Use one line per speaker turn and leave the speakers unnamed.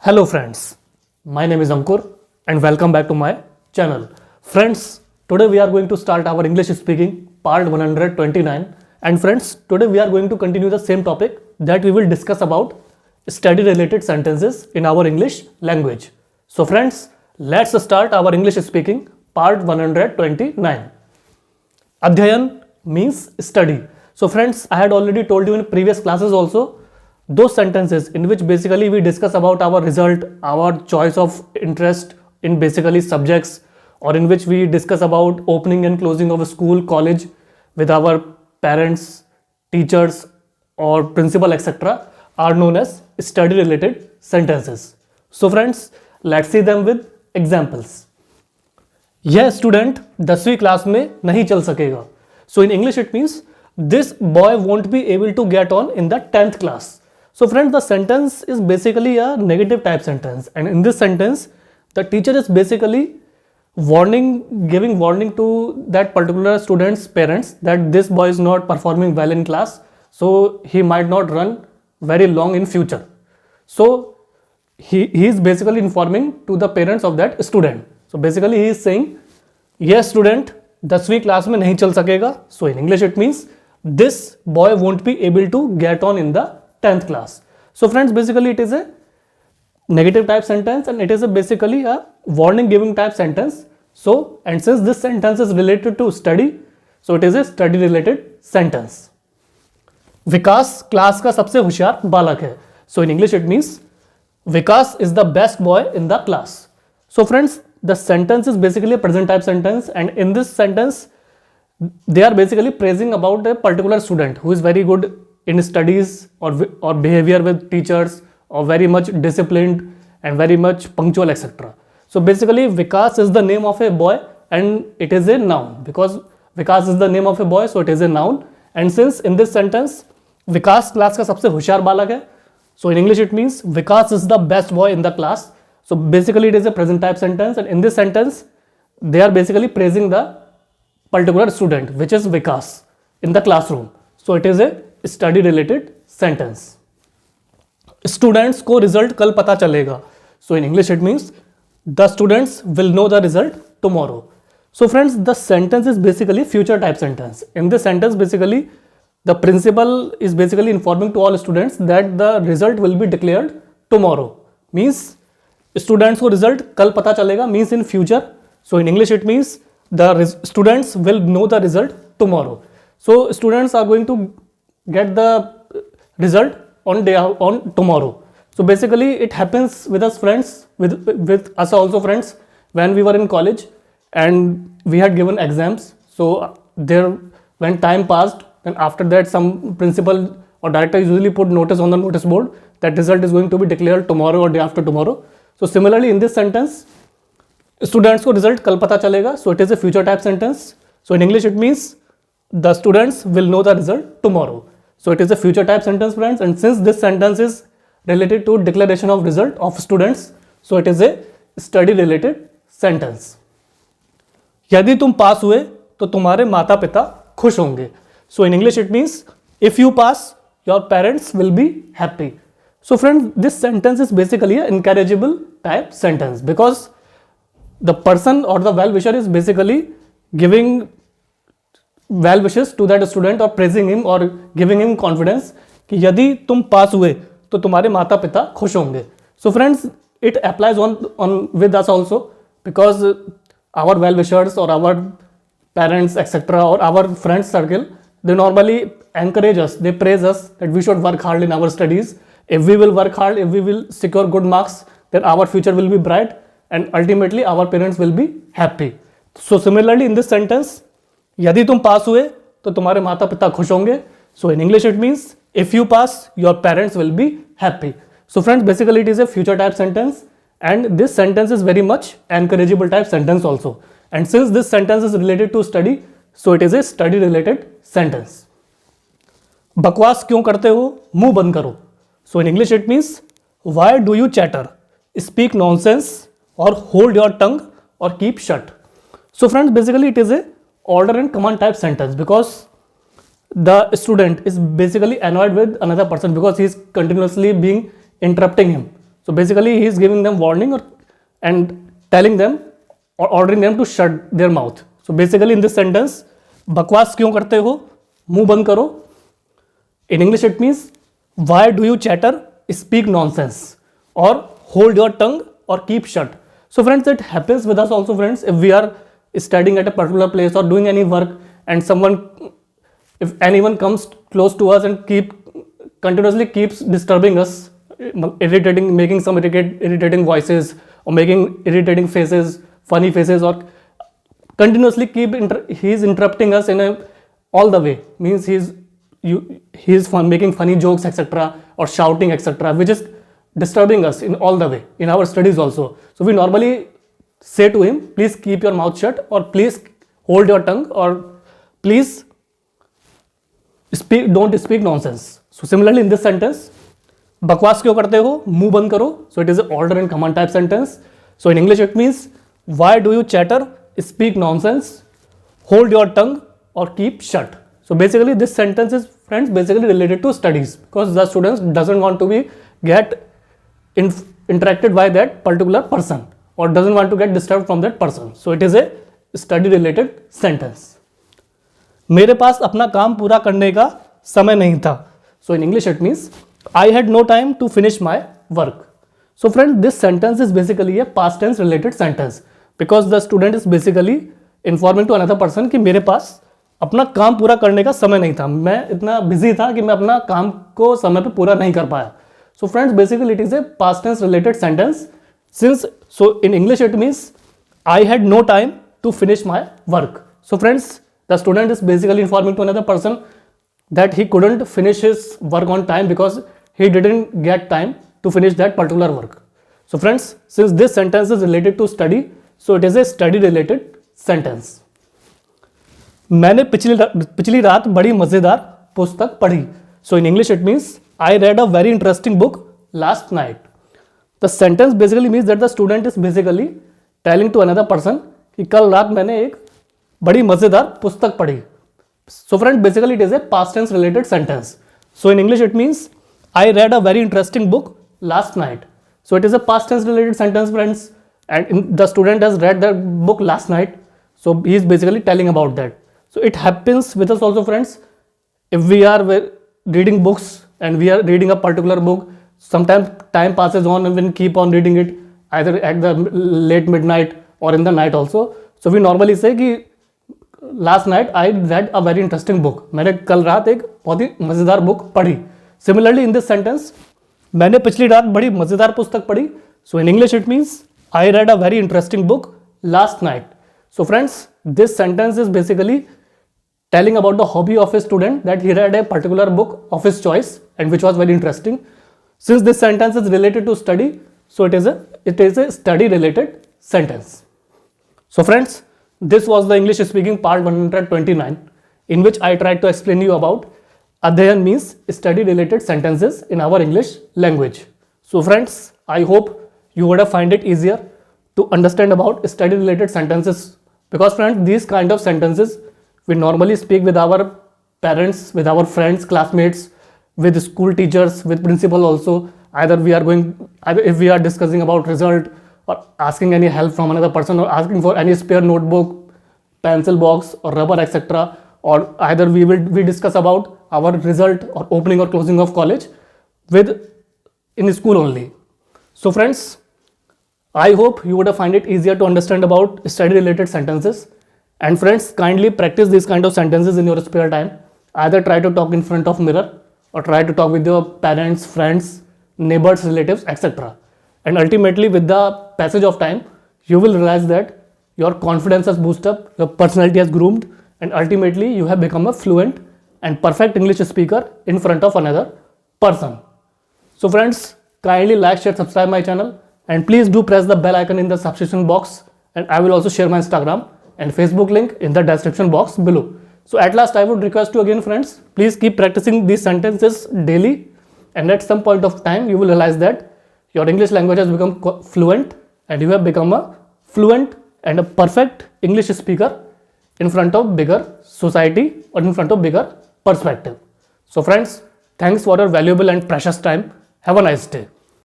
Hello friends, my name is Ankur and welcome back to my channel. Friends, today we are going to start our English speaking part 129 and friends, today we are going to continue the same topic that we will discuss about study related sentences in our English language. So friends, let's start our English speaking part 129. Adhyayan means study. So friends, I had already told you in previous classes also those sentences in which basically we discuss about our result, our choice of interest in basically subjects, or in which we discuss about opening and closing of a school, college with our parents, teachers or principal etc. are known as study related sentences. So friends, let's see them with examples. यह student 10वीं class में नहीं चल सकेगा. So in English it means this boy won't be able to get on in the 10th class. So friends, the sentence is basically a negative type sentence, and in this sentence the teacher is basically giving warning to that particular student's parents that this boy is not performing well in class, so he might not run very long in future. So he is basically informing to the parents of that student. So basically he is saying यह student 10वीं class में नहीं चल सकेगा. So in English it means this boy won't be able to get on in the 10th class. So friends, basically it is a negative type sentence and it is basically a warning giving type sentence. So, and since this sentence is related to study, so it is a study related sentence. Vikas class का सबसे होशियार बालक है. So in English it means Vikas is the best boy in the class. So friends, the sentence is basically a present type sentence, and in this sentence they are basically praising about a particular student who is very good in studies or behavior with teachers, or very much disciplined and very much punctual etc. So basically Vikas is the name of a boy and it is a noun, because Vikas is the name of a boy, so it is a noun. And since in this sentence Vikas class का सबसे होशियार बालक है, so in English it means Vikas is the best boy in the class. So basically it is a present type sentence, and in this sentence they are basically praising the particular student which is Vikas in the classroom. So it is a study related sentence. Students को result कल पता चलेगा. So in English it means the students will know the result tomorrow. So friends, the sentence is basically future type sentence. In this sentence basically the principal is basically informing to all students that the result will be declared tomorrow. Means students को result कल पता चलेगा means in future. So in English it means the students will know the result tomorrow. So students are going to get the result on tomorrow. So basically it happens with us friends, with us also friends, when we were in college and we had given exams. So there, when time passed, and after that some principal or director usually put notice on the notice board that result is going to be declared tomorrow or day after tomorrow. So similarly in this sentence, students को result कल पता चलेगा. So it is a future type sentence. So in English it means the students will know the result tomorrow. So it is a future type sentence friends, and since this sentence is related to declaration of result of students, so it is a study related sentence. यदि तुम पास हुए तो तुम्हारे माता पिता खुश होंगे. So in English it means if you pass, your parents will be happy. So friends, this sentence is basically an encourageable type sentence, because the person or the well-wisher is basically giving well wishes to that student or praising him or giving him confidence कि यदि तुम पास हुए तो तुम्हारे माता पिता खुश होंगे. So friends, it applies on with us also, because our well wishers or our parents etc. or our friends circle, they normally encourage us, they praise us that we should work hard in our studies. If we will work hard, if we will secure good marks, then our future will be bright and ultimately our parents will be happy. So similarly in this sentence, यदि तुम पास हुए तो तुम्हारे माता पिता खुश होंगे. So in English it means if you pass, your parents will be happy. So friends, basically it is a future type sentence, and this sentence is very much encourageable type sentence also. And since this sentence is related to study, so it is a study related sentence. बकवास क्यों करते हो, मुंह बंद करो. So in English it means why do you chatter, speak nonsense, or hold your tongue or keep shut. So friends, basically it is a order and command type sentence, because the student is basically annoyed with another person because he is continuously being interrupting him. So basically he is giving them warning and telling them or ordering them to shut their mouth. So basically in this sentence, बकवास क्यों करते हो, मुंह बंद करो. In English it means why do you chatter, speak nonsense, or hold your tongue or keep shut. So friends, it happens with us also, friends. If we are studying at a particular place or doing any work, and if anyone comes close to us and continuously keeps disturbing us, making some irritating voices or making irritating faces, funny faces, or continuously he's interrupting us all the way, means he's making funny jokes, etc., or shouting, etc., which is disturbing us in all the way in our studies also. So we normally say to him, please keep your mouth shut, or please hold your tongue, or please don't speak nonsense. So similarly in this sentence, बकवास क्यों करते हो, मुंह बंद करो. So it is an order and command type sentence. So in English it means why do you chatter, speak nonsense, hold your tongue, or keep shut. So basically this sentence is, friends, basically related to studies, because the students doesn't want to get interacted by that particular person, or doesn't want to get disturbed from that person. So it is a study related sentence. मेरे पास अपना काम पूरा करने का समय नहीं था. So in English it means I had no time to finish my work. So friend, this sentence is basically a past tense related sentence, because the student is basically informing to another person कि मेरे पास अपना काम पूरा करने का समय नहीं था, मैं इतना बिजी था कि मैं अपना काम को समय पे पूरा नहीं कर पाया. So friends, basically it is a past tense related sentence. So in English it means I had no time to finish my work. So friends, the student is basically informing to another person that he couldn't finish his work on time because he didn't get time to finish that particular work. So friends, since this sentence is related to study, so it is a study related sentence. मैंने पिछली रात बड़ी मजेदार पुस्तक पढ़ी. So in English it means I read a very interesting book last night. The sentence basically means that the student is basically telling to another person कि कल रात मैंने एक बड़ी मजेदार पुस्तक पढ़ी. So friend, basically it is a past tense related sentence. So in English it means I read a very interesting book last night. So it is a past tense related sentence, friends, and the student has read the book last night. So he is basically telling about that. So it happens with us also, friends. If we are reading books and we are reading a particular book, sometimes time passes on and we keep on reading it either at the late midnight or in the night also. So we normally say कि last night I read a very interesting book. मैंने कल रात एक बहुत ही मज़ेदार book पढ़ी. Similarly in this sentence, मैंने पिछली रात बड़ी मज़ेदार पुस्तक पढ़ी. So in English it means I read a very interesting book last night. So friends, this sentence is basically telling about the hobby of a student, that he read a particular book of his choice and which was very interesting. Since this sentence is related to study, so it is a study related sentence. So friends, this was the English speaking part 129, in which I tried to explain you about Adhyayan means study related sentences in our English language. So friends, I hope you would have find it easier to understand about study related sentences, because friends, these kind of sentences we normally speak with our parents, with our friends, classmates, with school teachers, with principal also. Either if we are discussing about result, or asking any help from another person, or asking for any spare notebook, pencil box, or rubber, etc., or either we discuss about our result or opening or closing of college in school only. So friends, I hope you would have find it easier to understand about study related sentences. And friends, kindly practice these kind of sentences in your spare time. Either try to talk in front of mirror, or try to talk with your parents, friends, neighbors, relatives, etc. And ultimately, with the passage of time, you will realize that your confidence has boosted up, your personality has groomed, and ultimately you have become a fluent and perfect English speaker in front of another person. So friends, kindly like, share, subscribe my channel, and please do press the bell icon in the subscription box, and I will also share my Instagram and Facebook link in the description box below. So at last, I would request you again, friends, please keep practicing these sentences daily, and at some point of time you will realize that your English language has become fluent, and you have become a fluent and a perfect English speaker in front of bigger society or in front of bigger perspective. So friends, thanks for your valuable and precious time. Have a nice day.